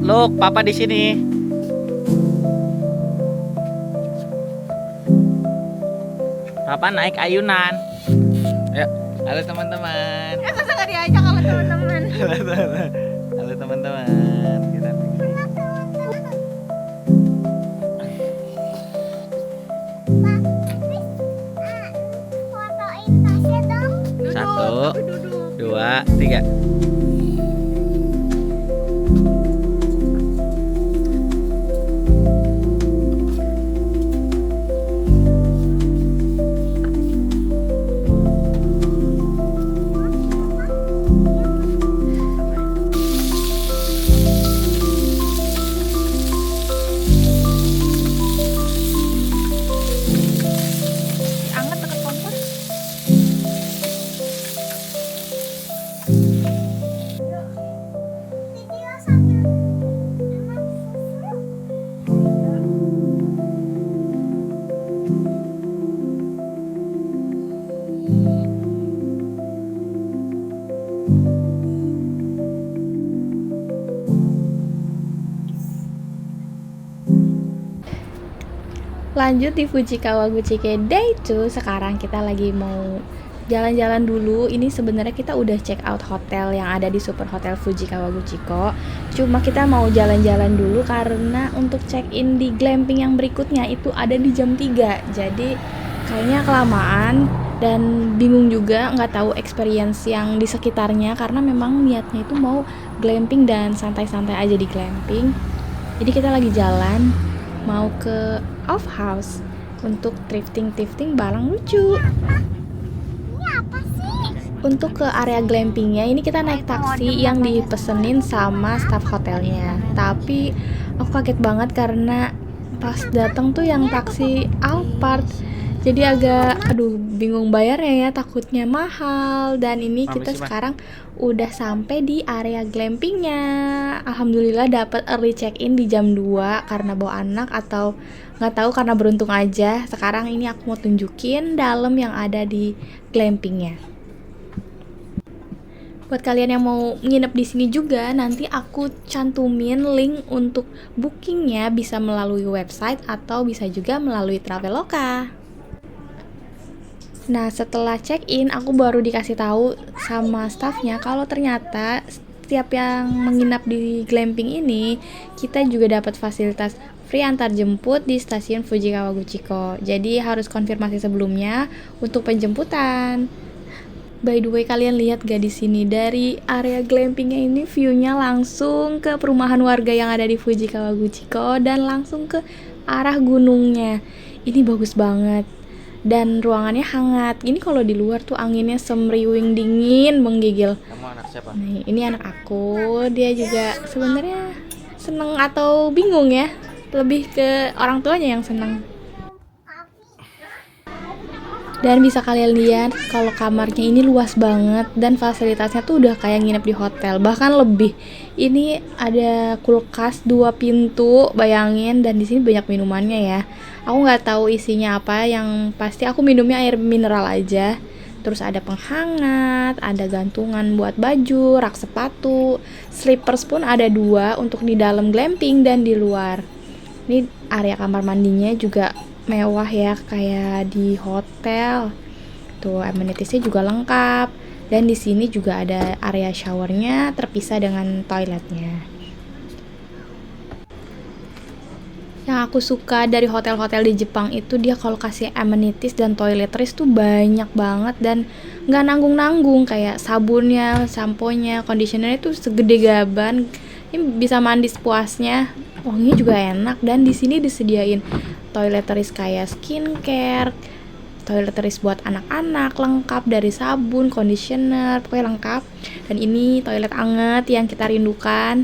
Look, papa di sini. Papa naik ayunan. Yuk, halo teman-teman. Masa nggak diajak sama teman-teman? Halo teman-teman. Kita Fotoin tasnya dong. Satu, Duduk. 2, 3. Anget deket kompor. Lanjut di Fuji Kawaguchike Day 2. Sekarang kita lagi mau jalan-jalan dulu. Ini sebenarnya kita udah check out hotel yang ada di Super Hotel Fuji Kawaguchiko. Cuma kita mau jalan-jalan dulu karena untuk check in di glamping yang berikutnya itu ada di jam 3. Jadi kayaknya kelamaan dan bingung juga, nggak tahu experience yang di sekitarnya karena memang niatnya itu mau glamping dan santai-santai aja di glamping. Jadi kita lagi jalan mau ke off house untuk thrifting barang lucu. Ini apa sih? Untuk ke area glampingnya ini kita naik taksi yang dipesenin sama staff hotelnya. Tapi aku kaget banget karena pas datang tuh yang taksi Alphard. Jadi agak bingung bayarnya ya, takutnya mahal. Dan ini kita sekarang udah sampai di area glampingnya. Alhamdulillah dapat early check in di jam 2 karena bawa anak atau nggak tahu karena beruntung aja. Sekarang ini aku mau tunjukin dalam yang ada di glampingnya. Buat kalian yang mau nginep di sini juga, nanti aku cantumin link untuk bookingnya bisa melalui website atau bisa juga melalui Traveloka. Nah, setelah check-in, aku baru dikasih tahu sama staffnya kalau ternyata setiap yang menginap di glamping ini, kita juga dapat fasilitas free antar jemput di stasiun Fuji Kawaguchiko. Jadi harus konfirmasi sebelumnya untuk penjemputan. By the way, kalian lihat gak di sini dari area glampingnya ini view-nya langsung ke perumahan warga yang ada di Fuji Kawaguchiko dan langsung ke arah gunungnya. Ini bagus banget. Dan ruangannya hangat. Ini kalau di luar tuh anginnya semriwing dingin menggigil. Kamu anak siapa? Nih, ini anak aku. Dia juga sebenarnya seneng atau bingung ya. Lebih ke orang tuanya yang seneng. Dan bisa kalian lihat kalau kamarnya ini luas banget dan fasilitasnya tuh udah kayak nginep di hotel, bahkan lebih. Ini ada kulkas 2 pintu, bayangin, dan di sini banyak minumannya ya. Aku nggak tahu isinya apa, yang pasti aku minumnya air mineral aja. Terus ada penghangat, ada gantungan buat baju, rak sepatu, slippers pun ada 2 untuk di dalam glamping dan di luar. Ini area kamar mandinya juga mewah ya, kayak di hotel. Tuh amenitiesnya juga lengkap. Dan di sini juga ada area showernya terpisah dengan toiletnya. Yang aku suka dari hotel-hotel di Jepang itu dia kalau kasih amenities dan toiletries tuh banyak banget dan nggak nanggung-nanggung, kayak sabunnya, samponya, conditionernya tuh segede gaban. Ini bisa mandi sepuasnya. Wanginya juga enak dan di sini disediain toiletries kayak skincare, toiletries buat anak-anak lengkap dari sabun, conditioner, pokoknya lengkap. Dan ini toilet anget yang kita rindukan.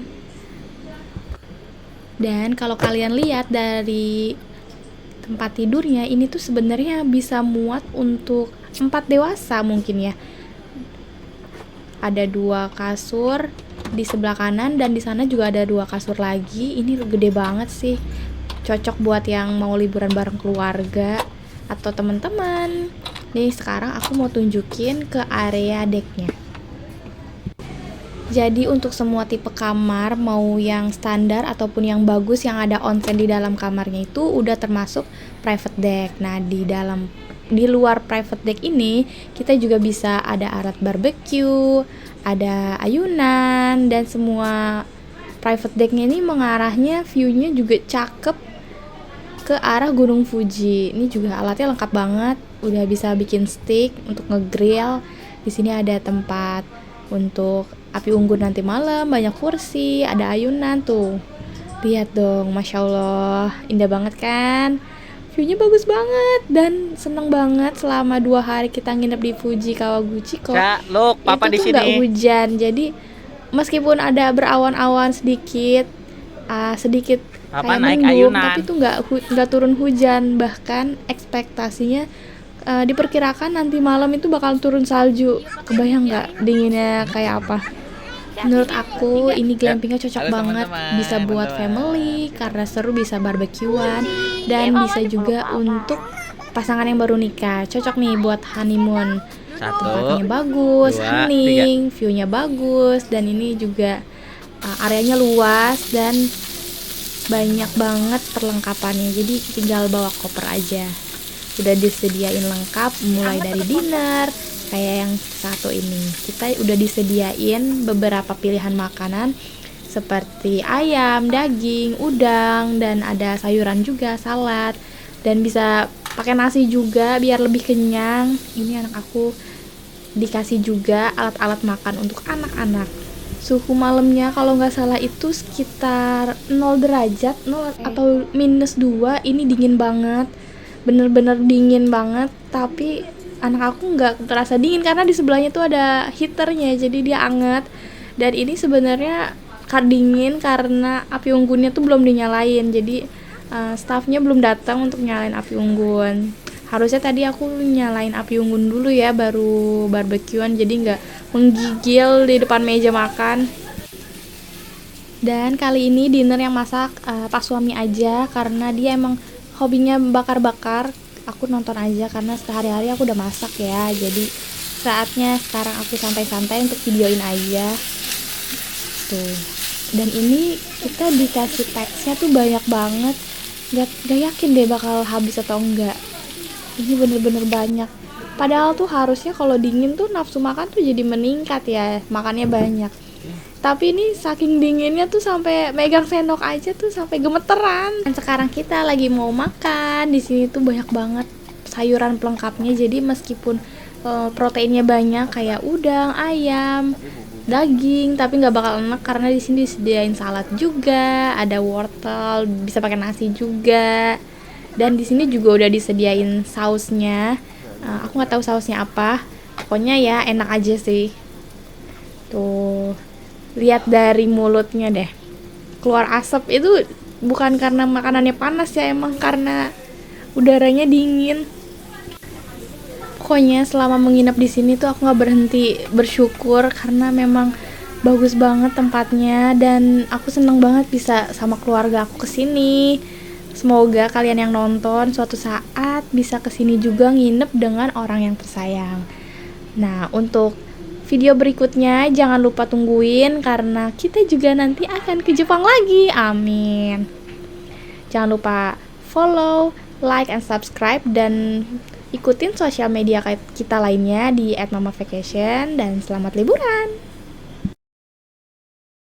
Dan kalau kalian lihat dari tempat tidurnya, ini tuh sebenarnya bisa muat untuk 4 dewasa mungkin ya. Ada 2 kasur di sebelah kanan dan di sana juga ada 2 kasur lagi. Ini gede banget sih. Cocok buat yang mau liburan bareng keluarga atau teman-teman. Nih sekarang aku mau tunjukin ke area decknya. Jadi untuk semua tipe kamar, mau yang standar ataupun yang bagus yang ada onsen di dalam kamarnya itu udah termasuk private deck. Nah, di luar private deck ini kita juga bisa ada alat barbecue, ada ayunan, dan semua private decknya ini mengarahnya view-nya juga cakep ke arah Gunung Fuji. Ini juga alatnya lengkap banget, udah bisa bikin stick untuk ngegrill. Di sini ada tempat untuk api unggun nanti malam, banyak kursi, ada ayunan tuh. Lihat dong, masya Allah, indah banget kan? View-nya bagus banget dan seneng banget selama 2 hari kita nginep di Fuji Kawaguchi kok. Kak, look, papa Itu di tuh nggak sini. hujan, jadi meskipun ada berawan-awan sedikit, sedikit Papa kayak naik mendung, ayunan. tapi tuh nggak turun hujan. Bahkan ekspektasinya diperkirakan nanti malam itu bakal turun salju. Kebayang nggak dinginnya kayak apa? Menurut aku ini glampingnya cocok Halo, banget, teman-teman, bisa buat teman-teman. family karena seru, bisa barbekyuan, dan bisa juga untuk pasangan yang baru nikah. Cocok nih buat honeymoon. Tempatnya 1, bagus, 2, hening, view-nya bagus, dan ini juga areanya luas dan banyak banget perlengkapannya. Jadi tinggal bawa koper aja. Udah disediain lengkap mulai dari dinner kayak yang satu ini. Kita udah disediain beberapa pilihan makanan seperti ayam, daging, udang, dan ada sayuran juga, salad, dan bisa pakai nasi juga biar lebih kenyang. Ini anak aku dikasih juga alat-alat makan untuk anak-anak. Suhu malamnya kalau nggak salah itu sekitar 0 derajat, 0 atau -2. Ini dingin banget, bener-bener dingin banget. Tapi anak aku nggak terasa dingin karena di sebelahnya tuh ada heaternya, jadi dia anget. Dan ini sebenarnya dingin karena api unggunnya tuh belum dinyalain, jadi staffnya belum datang untuk nyalain api unggun. Harusnya tadi aku nyalain api unggun dulu ya, baru barbekyuan, jadi nggak menggigil di depan meja makan. Dan kali ini dinner yang masak Pak suami aja, karena dia emang hobinya bakar-bakar. Aku nonton aja karena sehari-hari aku udah masak ya, jadi saatnya sekarang aku santai-santai untuk videoin aja tuh. Dan ini kita dikasih teksnya tuh banyak banget, gak yakin deh bakal habis atau enggak. Ini bener-bener banyak, padahal tuh harusnya kalau dingin tuh nafsu makan tuh jadi meningkat ya, makannya banyak. Tapi ini saking dinginnya tuh sampai megang sendok aja tuh sampai gemeteran. Dan sekarang kita lagi mau makan. Di sini tuh banyak banget sayuran pelengkapnya. Jadi meskipun proteinnya banyak kayak udang, ayam, daging, tapi nggak bakal enak karena di sini disediain salad juga, ada wortel, bisa pakai nasi juga. Dan di sini juga udah disediain sausnya. Aku nggak tahu sausnya apa. Pokoknya ya enak aja sih. Tuh, lihat dari mulutnya deh, keluar asap. Itu bukan karena makanannya panas ya, emang karena udaranya dingin. Pokoknya selama menginap di sini tuh aku nggak berhenti bersyukur karena memang bagus banget tempatnya, dan aku seneng banget bisa sama keluarga aku kesini. Semoga kalian yang nonton suatu saat bisa kesini juga nginep dengan orang yang tersayang. Nah, untuk video berikutnya jangan lupa tungguin karena kita juga nanti akan ke Jepang lagi. Amin. Jangan lupa follow, like, and subscribe, dan ikutin sosial media kita lainnya di @mamavacation, dan selamat liburan.